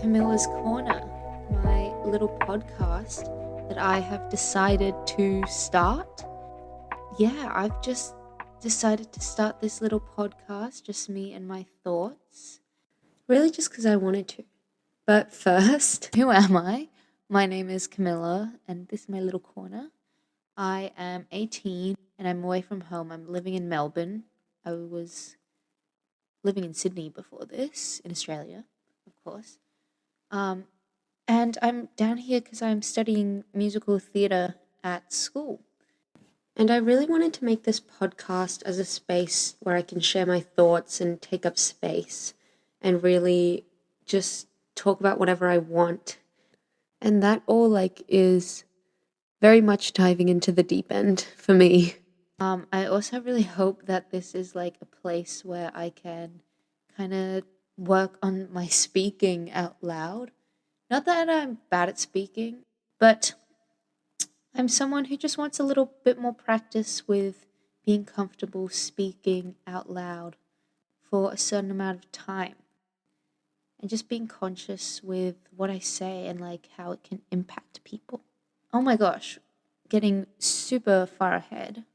Camilla's Corner, my little podcast that I have decided to start. Yeah, I've just decided to start this little podcast, just me and my thoughts. Really, just because I wanted to. But first, who am I? My name is Camila, and this is my little corner. I am 18 and I'm away from home. I'm living in Melbourne. I was living in Sydney before this, in Australia, of course. And I'm down here because I'm studying musical theatre at school. And I really wanted to make this podcast as a space where I can share my thoughts and take up space and really just talk about whatever I want. And that all is very much diving into the deep end for me. I also really hope that this is a place where I can kind of work on my speaking out loud. Not that I'm bad at speaking, but I'm someone who just wants a little bit more practice with being comfortable speaking out loud for a certain amount of time. And just being conscious with what I say and how it can impact people. Oh my gosh, getting super far ahead.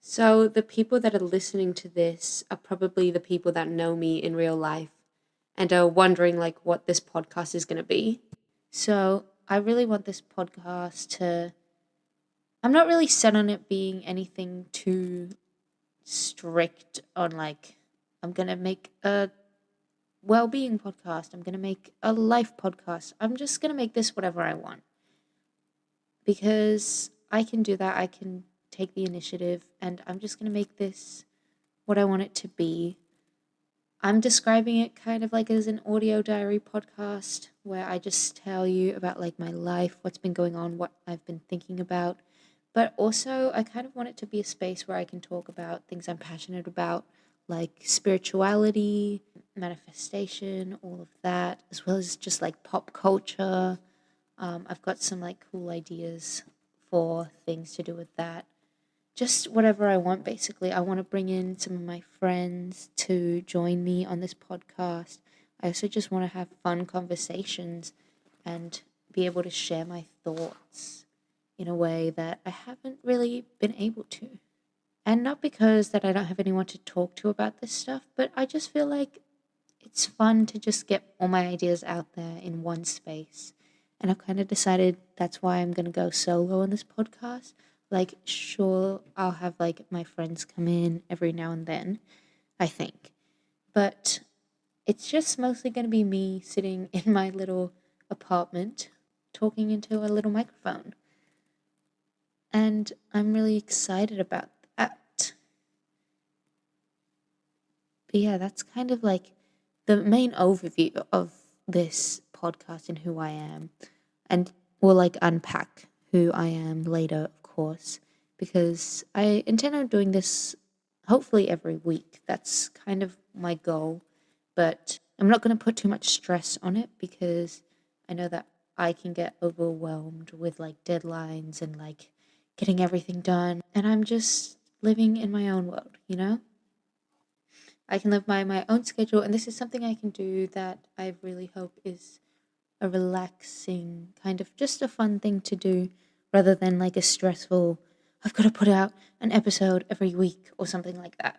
So the people that are listening to this are probably the people that know me in real life and are wondering what this podcast is going to be. So I really want this podcast to, I'm not really set on it being anything too strict on I'm going to make a well-being podcast. I'm going to make a life podcast. I'm just going to make this whatever I want. Because I can do that. I can take the initiative and I'm just going to make this what I want it to be. I'm describing it kind of as an audio diary podcast where I just tell you about my life, what's been going on, what I've been thinking about. But also I kind of want it to be a space where I can talk about things I'm passionate about, like spirituality, manifestation, all of that, as well as just pop culture. I've got some cool ideas for things to do with that. Just whatever I want, basically. I want to bring in some of my friends to join me on this podcast. I also just want to have fun conversations and be able to share my thoughts in a way that I haven't really been able to. And not because that I don't have anyone to talk to about this stuff, but I just feel it's fun to just get all my ideas out there in one space. And I've kind of decided that's why I'm going to go solo on this podcast. Sure, I'll have my friends come in every now and then, I think. But it's just mostly going to be me sitting in my little apartment talking into a little microphone. And I'm really excited about that. But yeah, that's kind of the main overview of this podcast and who I am. And we'll unpack who I am later, of course, because I intend on doing this hopefully every week. That's kind of my goal, but I'm not going to put too much stress on it because I know that I can get overwhelmed with deadlines and getting everything done. And I'm just living in my own world, you know? I can live by my own schedule, and this is something I can do that I really hope is a relaxing, kind of just a fun thing to do rather than a stressful, I've got to put out an episode every week or something like that.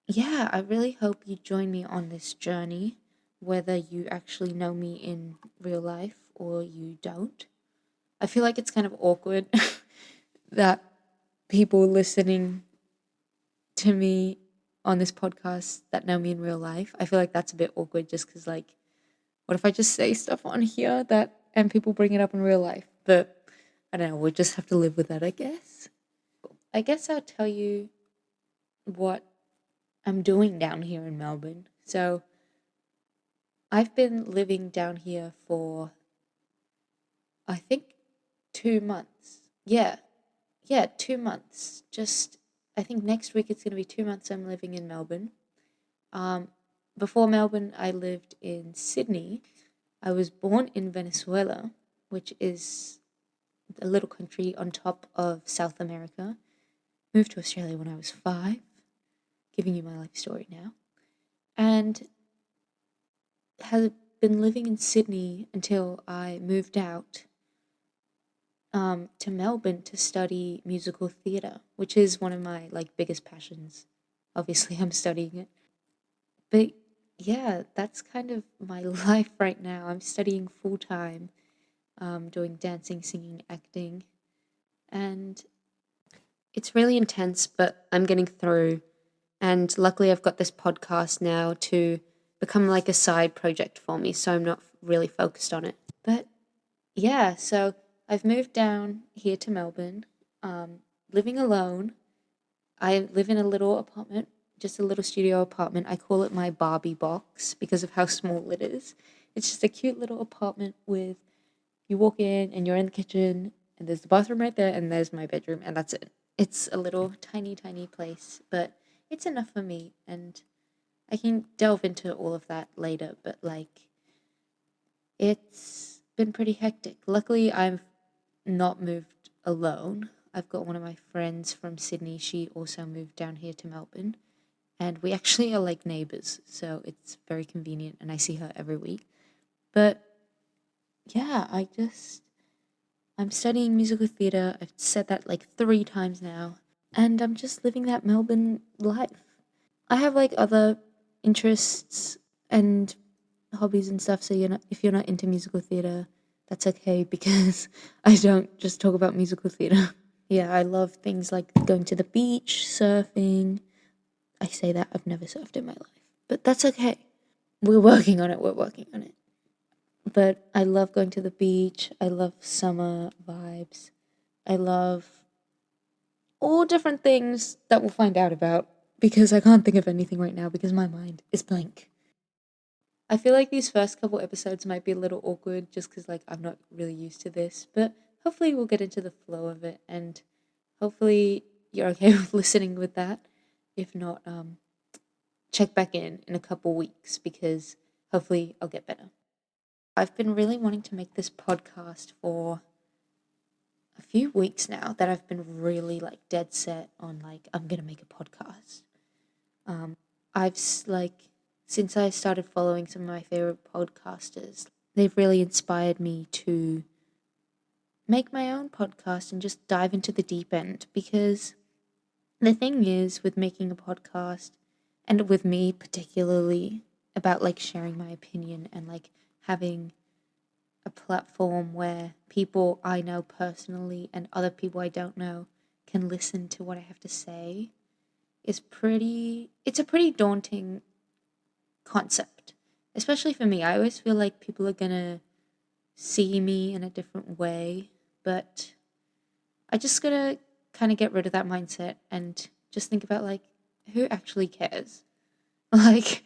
Yeah, I really hope you join me on this journey, whether you actually know me in real life or you don't. I feel it's kind of awkward that people listening to me on this podcast that know me in real life, I feel that's a bit awkward just because what if I just say stuff on here and people bring it up in real life? But I don't know, we'll just have to live with that, I guess. I guess I'll tell you what I'm doing down here in Melbourne. So I've been living down here for, I think, 2 months. Yeah, 2 months. I think next week it's going to be 2 months I'm living in Melbourne. Before Melbourne, I lived in Sydney. I was born in Venezuela, which is a little country on top of South America. Moved to Australia when I was 5, giving you my life story now. And have been living in Sydney until I moved out to Melbourne to study musical theatre, which is one of my like biggest passions. Obviously, I'm studying it. But yeah, that's kind of my life right now. I'm studying full time, doing dancing, singing, acting, and it's really intense, but I'm getting through. And luckily, I've got this podcast now to become like a side project for me, so I'm not really focused on it. But yeah, so I've moved down here to Melbourne, living alone. I live in a little apartment, just a little studio apartment. I call it my Barbie box because of how small it is. It's just a cute little apartment with you walk in and you're in the kitchen and there's the bathroom right there and there's my bedroom and that's it. It's a little tiny, tiny place, but it's enough for me and I can delve into all of that later, but like it's been pretty hectic. Luckily, I've not moved alone. I've got one of my friends from Sydney. She also moved down here to Melbourne. And we actually are like neighbors, so it's very convenient and I see her every week. But yeah, I'm studying musical theatre. I've said that like 3 times now. And I'm just living that Melbourne life. I have like other interests and hobbies and stuff, so if you're not into musical theatre, that's okay because I don't just talk about musical theatre. Yeah, I love things like going to the beach, surfing. I say that I've never surfed in my life, but that's okay. We're working on it. We're working on it. But I love going to the beach. I love summer vibes. I love all different things that we'll find out about because I can't think of anything right now because my mind is blank. I feel like these first couple episodes might be a little awkward just because like I'm not really used to this, but hopefully we'll get into the flow of it and hopefully you're okay with listening with that. If not, check back in a couple weeks because hopefully I'll get better. I've been really wanting to make this podcast for a few weeks now that I've been really like dead set on like I'm gonna make a podcast. Like since I started following some of my favorite podcasters, they've really inspired me to make my own podcast and just dive into the deep end because the thing is with making a podcast and with me particularly about like sharing my opinion and like having a platform where people I know personally and other people I don't know can listen to what I have to say it's a pretty daunting concept, especially for me. I always feel like people are gonna see me in a different way, but I just gotta kind of get rid of that mindset and just think about like who actually cares? Like,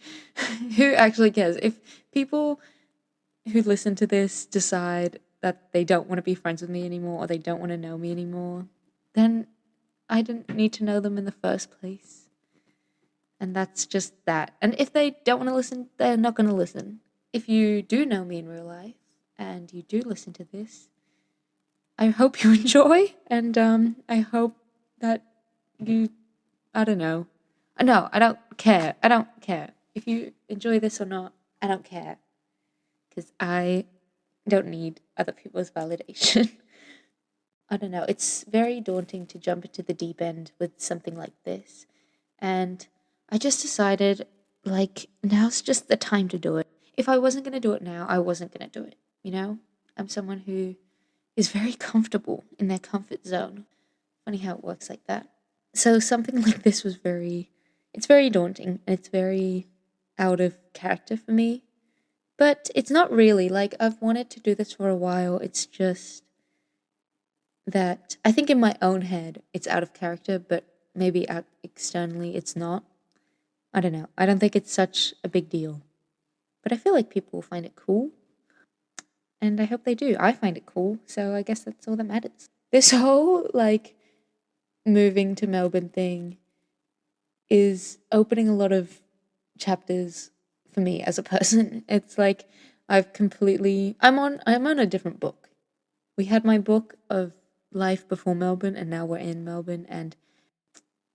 who actually cares? If people who listen to this decide that they don't want to be friends with me anymore or they don't want to know me anymore, then I didn't need to know them in the first place. And that's just that. And if they don't want to listen, they're not going to listen. If you do know me in real life and you do listen to this, I hope you enjoy and I hope that you, I don't know. No, I don't care. I don't care. If you enjoy this or not, I don't care. Because I don't need other people's validation. I don't know. It's very daunting to jump into the deep end with something like this. And I just decided, like, now's just the time to do it. If I wasn't going to do it now, I wasn't going to do it. You know? I'm someone who is very comfortable in their comfort zone. Funny how it works like that. So something like this it's very daunting and it's very out of character for me. But it's not really. Like, I've wanted to do this for a while. It's just that I think in my own head it's out of character, but maybe out externally it's not. I don't know. I don't think it's such a big deal. But I feel like people will find it cool. And I hope they do. I find it cool. So I guess that's all that matters. This whole, like, moving to Melbourne thing is opening a lot of chapters for me as a person. It's like I'm on a different book. We had my book of life before Melbourne and now we're in Melbourne and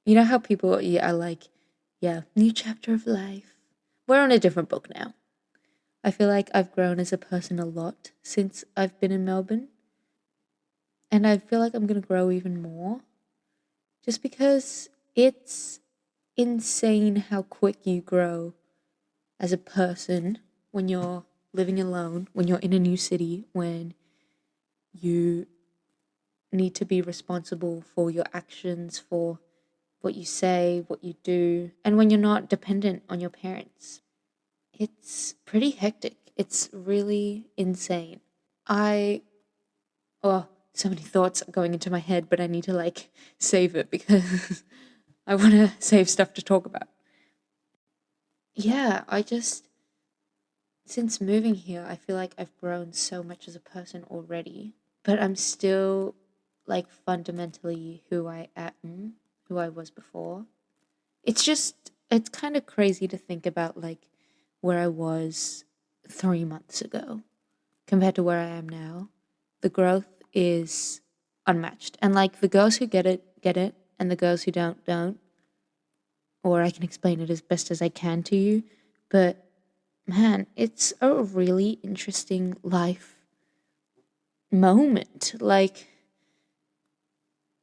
you know how people are like, yeah, new chapter of life. We're on a different book now. I feel like I've grown as a person a lot since I've been in Melbourne. And I feel like I'm going to grow even more just because it's insane how quick you grow as a person when you're living alone, when you're in a new city, when you need to be responsible for your actions, for what you say, what you do, and when you're not dependent on your parents. It's pretty hectic. It's really insane. So many thoughts are going into my head, but I need to save it because I want to save stuff to talk about. Yeah, since moving here, I feel like I've grown so much as a person already, but I'm still fundamentally who I am, who I was before. It's kind of crazy to think about where I was 3 months ago compared to where I am now. The growth is unmatched. And the girls who get it, and the girls who don't. Or I can explain it as best as I can to you. But man, it's a really interesting life moment.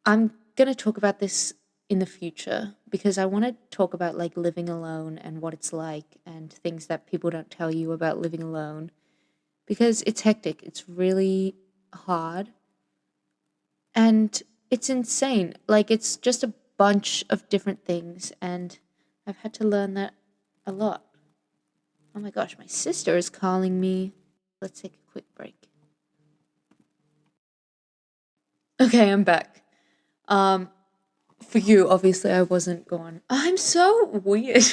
I'm going to talk about this in the future because I want to talk about living alone and what it's like and things that people don't tell you about living alone because it's hectic. It's really hard and it's insane. It's just a bunch of different things and I've had to learn that a lot. Oh my gosh, my sister is calling me. Let's take a quick break. Okay, I'm back. For you, obviously, I wasn't gone. I'm so weird.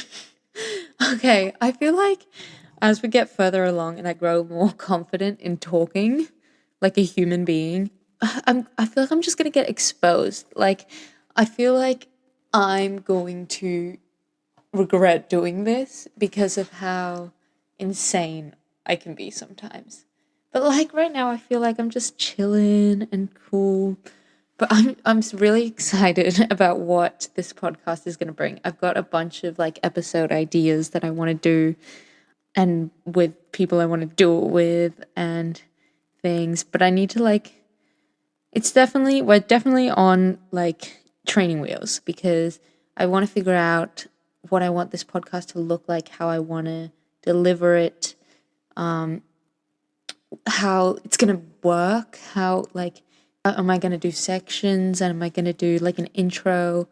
Okay, I feel like as we get further along and I grow more confident in talking like a human being, I feel like I'm just gonna get exposed. I feel like I'm going to regret doing this because of how insane I can be sometimes. But right now, I feel like I'm just chilling and cool. But I'm really excited about what this podcast is going to bring. I've got a bunch of episode ideas that I want to do and with people I want to do it with and things, but I need to we're definitely on training wheels because I want to figure out what I want this podcast to look like, how I want to deliver it, how it's going to work, how am I going to do sections and am I going to do an intro?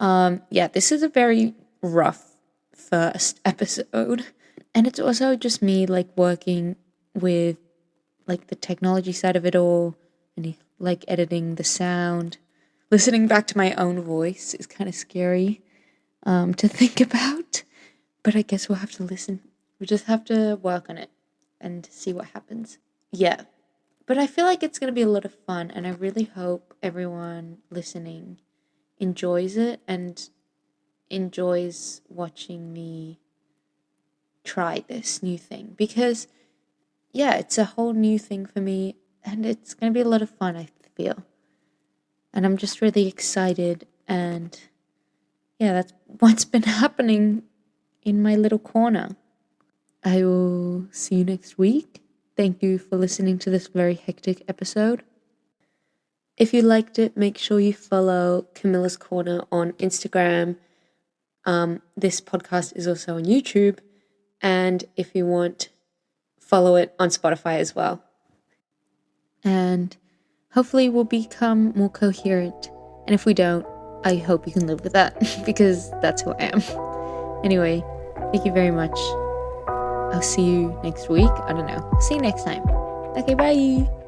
Yeah, this is a very rough first episode. And it's also just me working with the technology side of it all and editing the sound. Listening back to my own voice is kind of scary to think about. But I guess we'll have to listen. We just have to work on it and see what happens. Yeah. But I feel like it's going to be a lot of fun, and I really hope everyone listening enjoys it and enjoys watching me try this new thing. Because, yeah, it's a whole new thing for me, and it's going to be a lot of fun, I feel. And I'm just really excited, and yeah, that's what's been happening in my little corner. I will see you next week. Thank you for listening to this very hectic episode. If you liked it, make sure you follow Camila's Corner on Instagram. This podcast is also on YouTube. And if you want, follow it on Spotify as well. And hopefully we'll become more coherent. And if we don't, I hope you can live with that because that's who I am. Anyway, thank you very much. I'll see you next week. I don't know. See you next time. Okay, bye.